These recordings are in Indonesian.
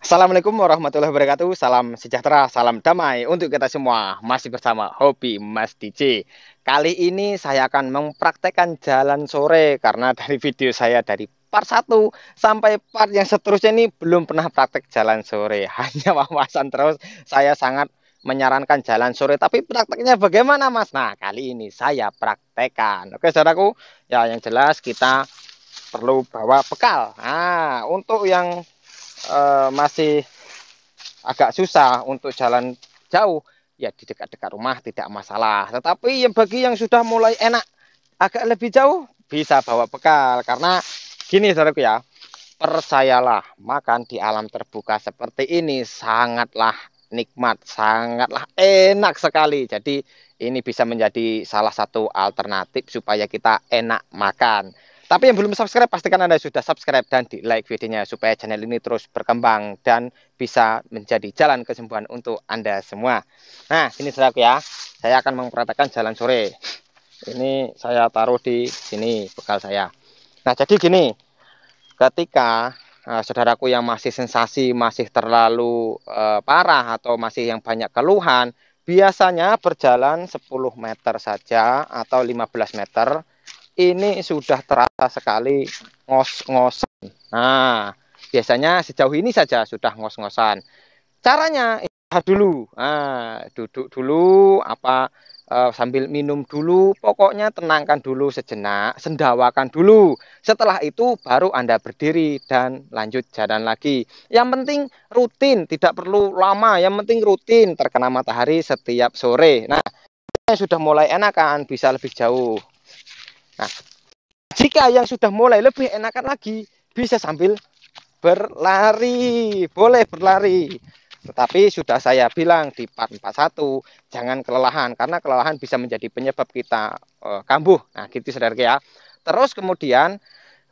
Assalamualaikum warahmatullahi wabarakatuh. Salam sejahtera, salam damai untuk kita semua. Masih bersama Hobi Mas DJ. Kali ini saya akan mempraktekkan jalan sore karena dari video saya dari part 1 sampai part yang seterusnya ini belum pernah praktek jalan sore. Hanya wawasan terus. Saya sangat menyarankan jalan sore, tapi prakteknya bagaimana, Mas? Nah, kali ini saya praktekkan. Oke, saudaraku. Ya, yang jelas kita perlu bawa bekal. Nah, untuk yang masih agak susah untuk jalan jauh, ya di dekat-dekat rumah tidak masalah. Tetapi yang bagi yang sudah mulai enak agak lebih jauh, bisa bawa bekal. Karena gini saudaraku ya, percayalah, makan di alam terbuka seperti ini sangatlah nikmat, sangatlah enak sekali. Jadi ini bisa menjadi salah satu alternatif supaya kita enak makan. Tapi yang belum subscribe, pastikan Anda sudah subscribe dan di like videonya supaya channel ini terus berkembang dan bisa menjadi jalan kesembuhan untuk Anda semua. Nah, ini saudaraku ya, saya akan mempraktekkan jalan sore. Ini saya taruh di sini bekal saya. Nah, jadi gini, ketika saudaraku yang masih sensasi masih terlalu parah atau masih yang banyak keluhan, biasanya berjalan 10 meter saja atau 15 meter ini sudah terasa sekali ngos-ngosan. Nah, biasanya sejauh ini saja sudah ngos-ngosan. Caranya istirahat dulu. Nah, duduk dulu sambil minum dulu, pokoknya tenangkan dulu sejenak, sendawakan dulu. Setelah itu baru Anda berdiri dan lanjut jalan lagi. Yang penting rutin, tidak perlu lama, yang penting rutin terkena matahari setiap sore. Nah, yang sudah mulai enakan bisa lebih jauh. Nah, jika yang sudah mulai lebih enakan lagi, bisa sambil berlari, boleh berlari. Tetapi sudah saya bilang di part 41, jangan kelelahan, karena kelelahan bisa menjadi penyebab kita kambuh. Nah, gitu saudara ya. Terus kemudian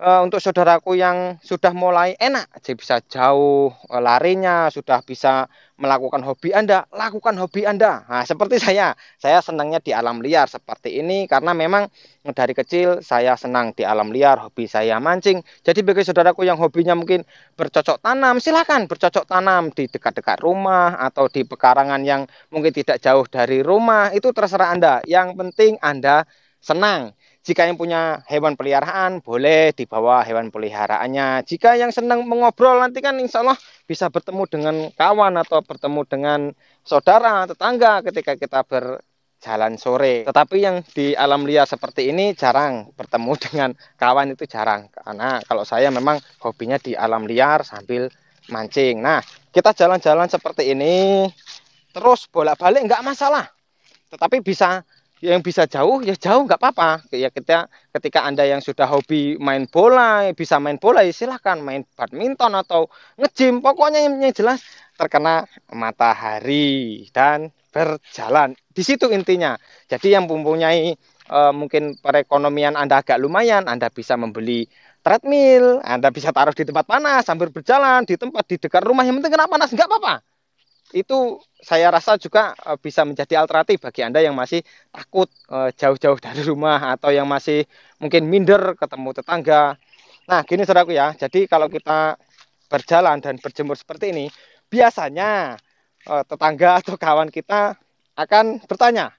untuk saudaraku yang sudah mulai enak, jadi bisa jauh larinya, sudah bisa melakukan hobi Anda, lakukan hobi Anda. Nah, seperti saya senangnya di alam liar seperti ini karena memang dari kecil saya senang di alam liar, hobi saya mancing. Jadi bagi saudaraku yang hobinya mungkin bercocok tanam, silakan bercocok tanam di dekat-dekat rumah atau di pekarangan yang mungkin tidak jauh dari rumah, itu terserah Anda. Yang penting Anda senang. Jika yang punya hewan peliharaan, boleh dibawa hewan peliharaannya. Jika yang senang mengobrol, nanti kan insya Allah bisa bertemu dengan kawan atau bertemu dengan saudara, tetangga ketika kita berjalan sore. Tetapi yang di alam liar seperti ini jarang bertemu dengan kawan, itu jarang. Karena kalau saya memang hobinya di alam liar sambil mancing. Nah, kita jalan-jalan seperti ini, terus bolak-balik nggak masalah. Tetapi bisa yang bisa jauh ya jauh nggak apa-apa ya. Kita ketika Anda yang sudah hobi main bola, bisa main bola ya silahkan main badminton atau nge-gym, pokoknya yang jelas terkena matahari dan berjalan di situ intinya. Jadi yang mempunyai mungkin perekonomian Anda agak lumayan, Anda bisa membeli treadmill, Anda bisa taruh di tempat panas sambil berjalan di tempat di dekat rumah, yang penting kena panas nggak apa-apa. Itu saya rasa juga bisa menjadi alternatif bagi Anda yang masih takut jauh-jauh dari rumah atau yang masih mungkin minder ketemu tetangga. Nah, gini saudaraku ya. Jadi kalau kita berjalan dan berjemur seperti ini, biasanya tetangga atau kawan kita akan bertanya,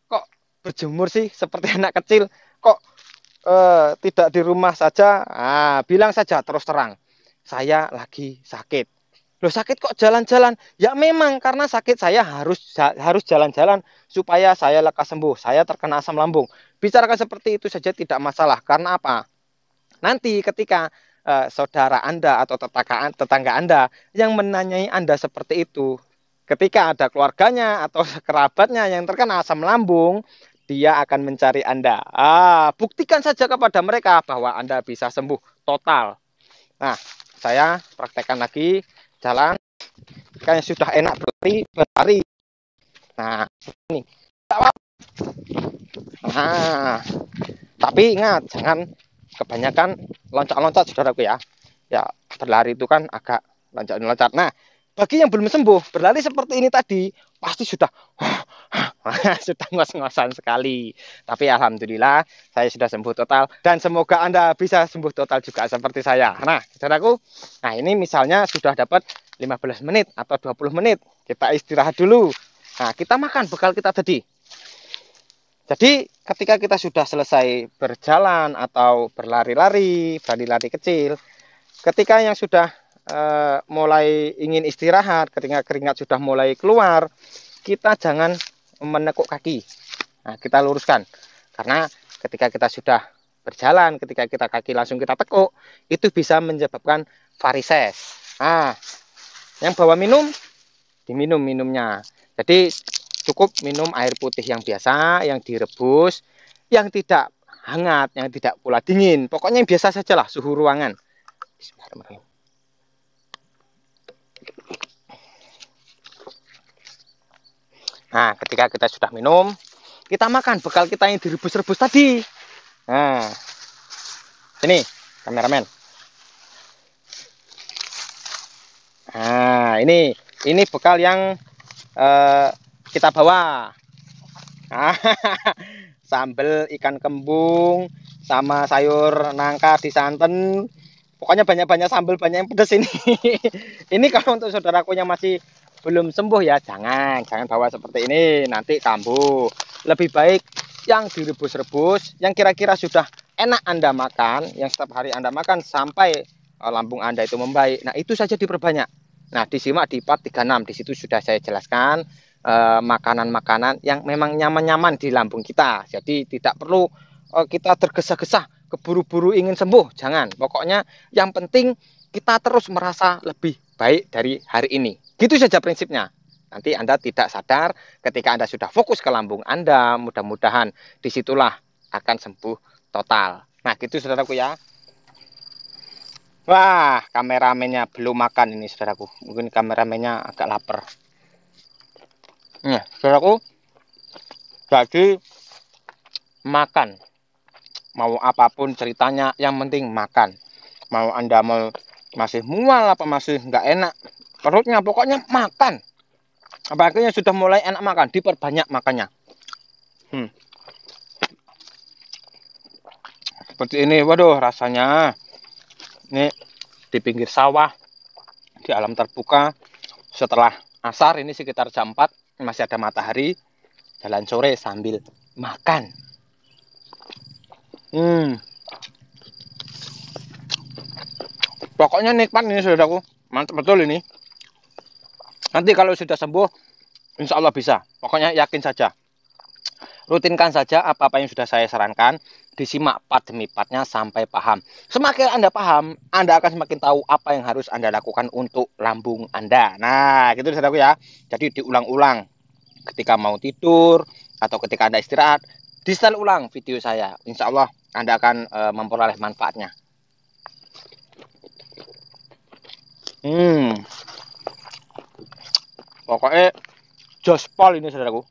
kok berjemur sih seperti anak kecil? Kok tidak di rumah saja? Ah, bilang saja terus terang, saya lagi sakit. Loh, sakit kok jalan-jalan? Ya memang karena sakit saya harus jalan-jalan supaya saya lekas sembuh. Saya terkena asam lambung. Bicarakan seperti itu saja tidak masalah. Karena apa? Nanti ketika saudara Anda atau tetangga Anda yang menanyai Anda seperti itu, ketika ada keluarganya atau kerabatnya yang terkena asam lambung, dia akan mencari Anda. Buktikan saja kepada mereka bahwa Anda bisa sembuh total. Nah, saya praktekkan lagi jalan, kayak sudah enak berlari, berlari. Nah, ini. Nah, tapi ingat jangan kebanyakan loncat-loncat saudaraku ya. Ya, berlari itu kan agak loncat-loncat. Nah, bagi yang belum sembuh, berlari seperti ini tadi pasti sudah sudah ngos-ngosan sekali. Tapi alhamdulillah saya sudah sembuh total dan semoga Anda bisa sembuh total juga seperti saya. Nah, saudaraku, nah ini misalnya sudah dapat 15 menit atau 20 menit. Kita istirahat dulu. Nah, kita makan bekal kita tadi. Jadi ketika kita sudah selesai berjalan atau berlari-lari, berlari-lari kecil, ketika yang sudah mulai ingin istirahat, ketika keringat sudah mulai keluar, kita jangan menekuk kaki. Nah, kita luruskan. Karena ketika kita sudah berjalan, ketika kita kaki langsung kita tekuk, itu bisa menyebabkan varises. Nah, yang bawa minum, diminum minumnya. Jadi cukup minum air putih yang biasa, yang direbus, yang tidak hangat, yang tidak pula dingin. Pokoknya yang biasa sajalah suhu ruangan. Bismillahirrahmanirrahim. Nah, ketika kita sudah minum, kita makan bekal kita yang direbus-rebus tadi. Nah, ini kameramen. Nah, ini bekal yang kita bawa. Nah, sambal ikan kembung sama sayur nangka di santan. Pokoknya banyak-banyak sambal, banyak yang pedas ini. Ini kalau untuk saudaraku yang masih belum sembuh ya jangan bawa seperti ini, nanti kambuh. Lebih baik yang direbus-rebus, yang kira-kira sudah enak Anda makan, yang setiap hari Anda makan sampai lambung Anda itu membaik. Nah, itu saja diperbanyak. Nah, disimak di part 36, di situ sudah saya jelaskan makanan-makanan yang memang nyaman-nyaman di lambung kita. Jadi tidak perlu kita tergesa-gesa, keburu-buru ingin sembuh, jangan. Pokoknya yang penting kita terus merasa lebih baik dari hari ini. Gitu saja prinsipnya. Nanti Anda tidak sadar ketika Anda sudah fokus ke lambung Anda, mudah-mudahan disitulah akan sembuh total. Nah, gitu saudaraku ya. Wah, kameramennya belum makan ini saudaraku. Mungkin kameramennya agak lapar. Nah, saudaraku, jadi makan. Mau apapun ceritanya, yang penting makan. Mau Anda masih mual apa masih nggak enak perutnya, pokoknya makan. Apalagi yang sudah mulai enak makan, diperbanyak makannya. Seperti ini, waduh rasanya. Ini di pinggir sawah, di alam terbuka. Setelah asar, ini sekitar jam 4, masih ada matahari. Jalan sore sambil makan. Pokoknya nikmat ini saudaraku. Mantap betul ini. Nanti kalau sudah sembuh, insya Allah bisa. Pokoknya yakin saja. Rutinkan saja apa-apa yang sudah saya sarankan. Disimak part demi partnya sampai paham. Semakin Anda paham, Anda akan semakin tahu apa yang harus Anda lakukan untuk lambung Anda. Nah, gitu saudaraku ya. Jadi diulang-ulang ketika mau tidur atau ketika Anda istirahat. Di-setel ulang video saya. Insya Allah Anda akan memperoleh manfaatnya. Pokoknya jospol ini saudaraku.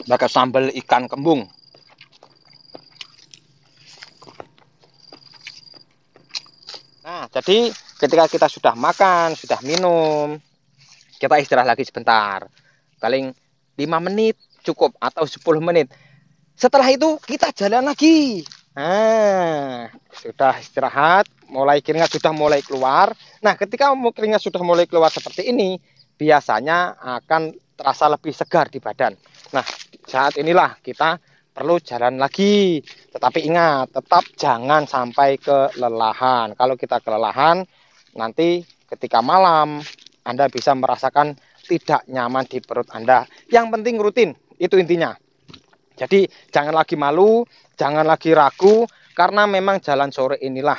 Pakai sambal ikan kembung. Nah, jadi ketika kita sudah makan, sudah minum, kita istirahat lagi sebentar. Paling 5 menit cukup atau 10 menit. Setelah itu kita jalan lagi. Nah, sudah istirahat, mulai keringat sudah mulai keluar. Nah, ketika keringat sudah mulai keluar seperti ini, biasanya akan terasa lebih segar di badan. Nah, saat inilah kita perlu jalan lagi. Tetapi ingat, tetap jangan sampai kelelahan. Kalau kita kelelahan, nanti ketika malam Anda bisa merasakan tidak nyaman di perut Anda. Yang penting rutin, itu intinya. Jadi jangan lagi malu, jangan lagi ragu, karena memang jalan sore inilah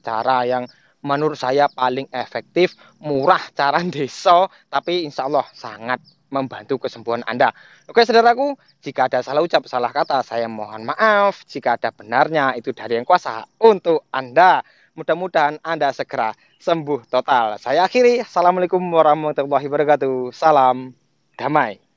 cara yang menurut saya paling efektif, murah, cara desa, tapi insya Allah sangat membantu kesembuhan Anda. Oke saudaraku, jika ada salah ucap, salah kata, saya mohon maaf. Jika ada benarnya, itu dari yang kuasa untuk Anda. Mudah-mudahan Anda segera sembuh total. Saya akhiri. Assalamualaikum warahmatullahi wabarakatuh. Salam damai.